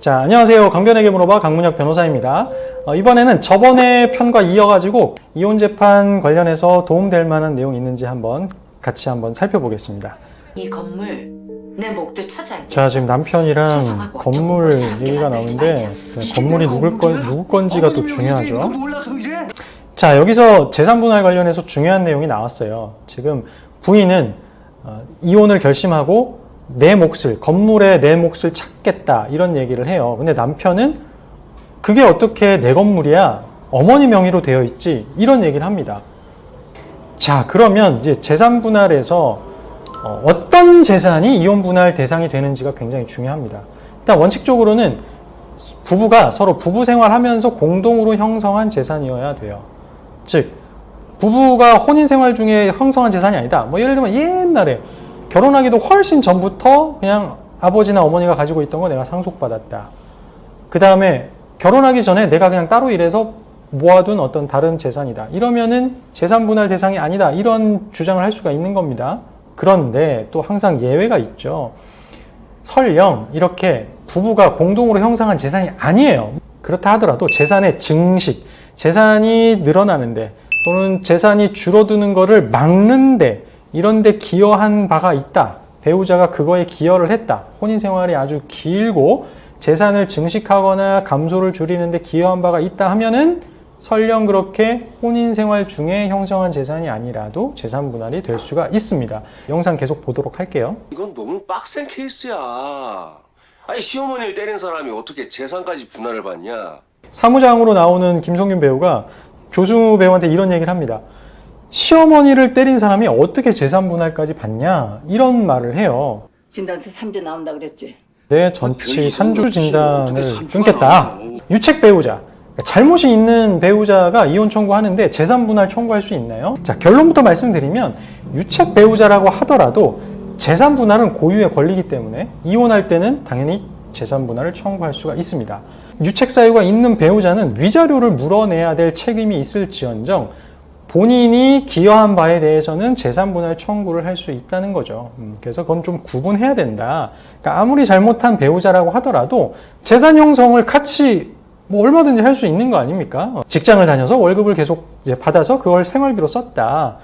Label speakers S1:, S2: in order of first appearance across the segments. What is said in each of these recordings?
S1: 자, 안녕하세요. 강변에게 물어봐 강문혁 변호사입니다. 이번에는 저번의 편과 이어가지고 이혼 재판 관련해서 도움될 만한 내용이 있는지 같이 한번 살펴보겠습니다.
S2: 이 건물 내 목도 찾아야겠어.
S1: 자, 지금 남편이랑
S2: 수상하고
S1: 건물
S2: 좀 못살게
S1: 얘기가
S2: 만들지
S1: 나오는데
S2: 말자.
S1: 건물이 누구 건지가 또
S3: 왜
S1: 중요하죠.
S3: 그거 몰라서 이래?
S1: 자, 여기서 재산 분할 관련해서 중요한 내용이 나왔어요. 지금 부인은 이혼을 결심하고 건물에 내 몫을 찾겠다 이런 얘기를 해요. 근데 남편은 그게 어떻게 내 건물이야? 어머니 명의로 되어 있지? 이런 얘기를 합니다. 자, 그러면 이제 재산 분할에서 어떤 재산이 이혼 분할 대상이 되는지가 굉장히 중요합니다. 일단 원칙적으로는 부부가 서로 부부 생활하면서 공동으로 형성한 재산이어야 돼요. 즉, 부부가 혼인 생활 중에 형성한 재산이 아니다. 뭐 예를 들면 옛날에 결혼하기도 훨씬 전부터 그냥 아버지나 어머니가 가지고 있던 거 내가 상속받았다. 그 다음에 결혼하기 전에 내가 그냥 따로 일해서 모아둔 어떤 다른 재산이다. 이러면은 재산 분할 대상이 아니다. 이런 주장을 할 수가 있는 겁니다. 그런데 또 항상 예외가 있죠. 설령 이렇게 부부가 공동으로 형성한 재산이 아니에요. 그렇다 하더라도 재산의 증식, 재산이 늘어나는데 또는 재산이 줄어드는 거를 막는데 이런 데 기여한 바가 있다. 배우자가 그거에 기여를 했다. 혼인 생활이 아주 길고 재산을 증식하거나 감소를 줄이는 데 기여한 바가 있다 하면은 설령 그렇게 혼인 생활 중에 형성한 재산이 아니라도 재산 분할이 될 수가 있습니다. 영상 계속 보도록 할게요.
S4: 이건 너무 빡센 케이스야. 아니 시어머니를 때린 사람이 어떻게 재산까지 분할을 받냐?
S1: 사무장으로 나오는 김성균 배우가 조승우 배우한테 이런 얘기를 합니다. 시어머니를 때린 사람이 어떻게 재산 분할까지 받냐? 이런 말을 해요.
S2: 진단서 3주 나온다 그랬지.
S1: 내 전치
S4: 별이
S1: 산주 진단을
S4: 어떻게 산주가
S1: 끊겠다.
S4: 나와.
S1: 유책 배우자. 잘못이 있는 배우자가 이혼 청구하는데 재산 분할 청구할 수 있나요? 자, 결론부터 말씀드리면 유책 배우자라고 하더라도 재산 분할은 고유의 권리이기 때문에 이혼할 때는 당연히 재산 분할을 청구할 수가 있습니다. 유책 사유가 있는 배우자는 위자료를 물어내야 될 책임이 있을지언정 본인이 기여한 바에 대해서는 재산 분할 청구를 할 수 있다는 거죠. 그래서 그건 좀 구분해야 된다. 그러니까 아무리 잘못한 배우자라고 하더라도 재산 형성을 같이 뭐 얼마든지 할 수 있는 거 아닙니까? 직장을 다녀서 월급을 계속 받아서 그걸 생활비로 썼다.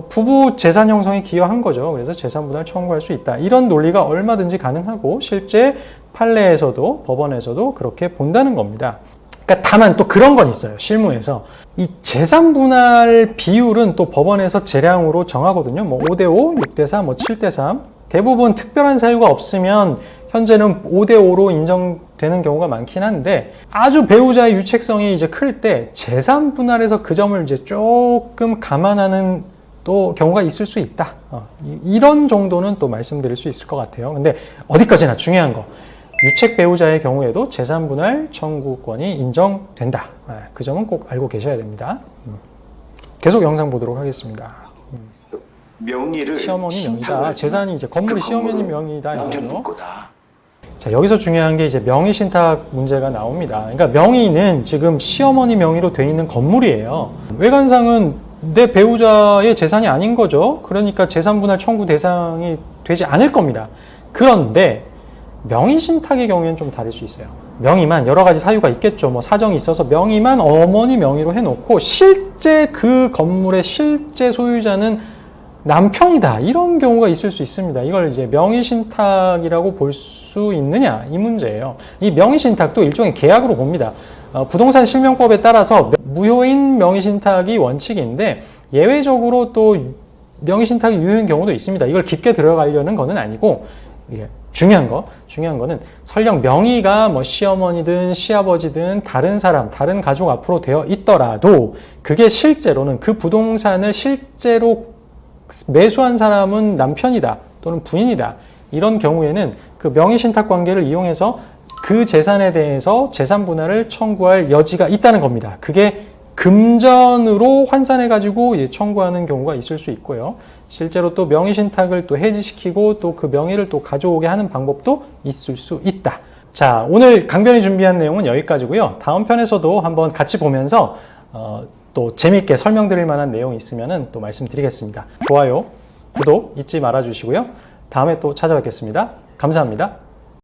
S1: 부부 재산 형성에 기여한 거죠. 그래서 재산 분할 청구할 수 있다. 이런 논리가 얼마든지 가능하고 실제 판례에서도 법원에서도 그렇게 본다는 겁니다. 그러니까 다만 또 그런 건 있어요. 실무에서 이 재산 분할 비율은 또 법원에서 재량으로 정하거든요. 뭐 5대5, 6대4, 뭐 7대3. 대부분 특별한 사유가 없으면 현재는 5대5로 인정되는 경우가 많긴 한데 아주 배우자의 유책성이 이제 클 때 재산 분할에서 그 점을 이제 조금 감안하는 또 경우가 있을 수 있다. 이런 정도는 또 말씀드릴 수 있을 것 같아요. 근데 어디까지나 중요한 거. 유책 배우자의 경우에도 재산 분할 청구권이 인정된다. 그 점은 꼭 알고 계셔야 됩니다. 계속 영상 보도록 하겠습니다.
S3: 명의를
S1: 시어머니
S3: 신탁을
S1: 명의다.
S3: 하지만
S1: 재산이 이제 건물이
S3: 그
S1: 시어머니
S3: 건물은
S1: 명의다.
S3: 남편
S1: 이거죠.
S3: 거다.
S1: 자, 여기서 중요한 게 이제 명의 신탁 문제가 나옵니다. 그러니까 명의는 지금 시어머니 명의로 돼 있는 건물이에요. 외관상은 내 배우자의 재산이 아닌 거죠. 그러니까 재산 분할 청구 대상이 되지 않을 겁니다. 그런데 명의 신탁의 경우에는 좀 다를 수 있어요. 명의만 여러 가지 사유가 있겠죠. 뭐 사정이 있어서 명의만 어머니 명의로 해놓고 실제 그 건물의 실제 소유자는 남편이다. 이런 경우가 있을 수 있습니다. 이걸 이제 명의 신탁이라고 볼 수 있느냐 이 문제예요. 이 명의 신탁도 일종의 계약으로 봅니다. 부동산 실명법에 따라서 무효인 명의 신탁이 원칙인데 예외적으로 또 명의 신탁이 유효인 경우도 있습니다. 이걸 깊게 들어가려는 거는 아니고 중요한 거는 설령 명의가 뭐 시어머니든 시아버지든 다른 사람, 다른 가족 앞으로 되어 있더라도 그게 실제로는 그 부동산을 실제로 매수한 사람은 남편이다 또는 부인이다. 이런 경우에는 그 명의 신탁 관계를 이용해서 그 재산에 대해서 재산 분할을 청구할 여지가 있다는 겁니다. 그게 금전으로 환산해가지고 청구하는 경우가 있을 수 있고요. 실제로 또 명의 신탁을 또 해지시키고 또 그 명의를 또 가져오게 하는 방법도 있을 수 있다. 자, 오늘 강변이 준비한 내용은 여기까지고요. 다음 편에서도 한번 같이 보면서 또 재미있게 설명드릴 만한 내용이 있으면 또 말씀드리겠습니다. 좋아요, 구독 잊지 말아주시고요. 다음에 또 찾아뵙겠습니다. 감사합니다.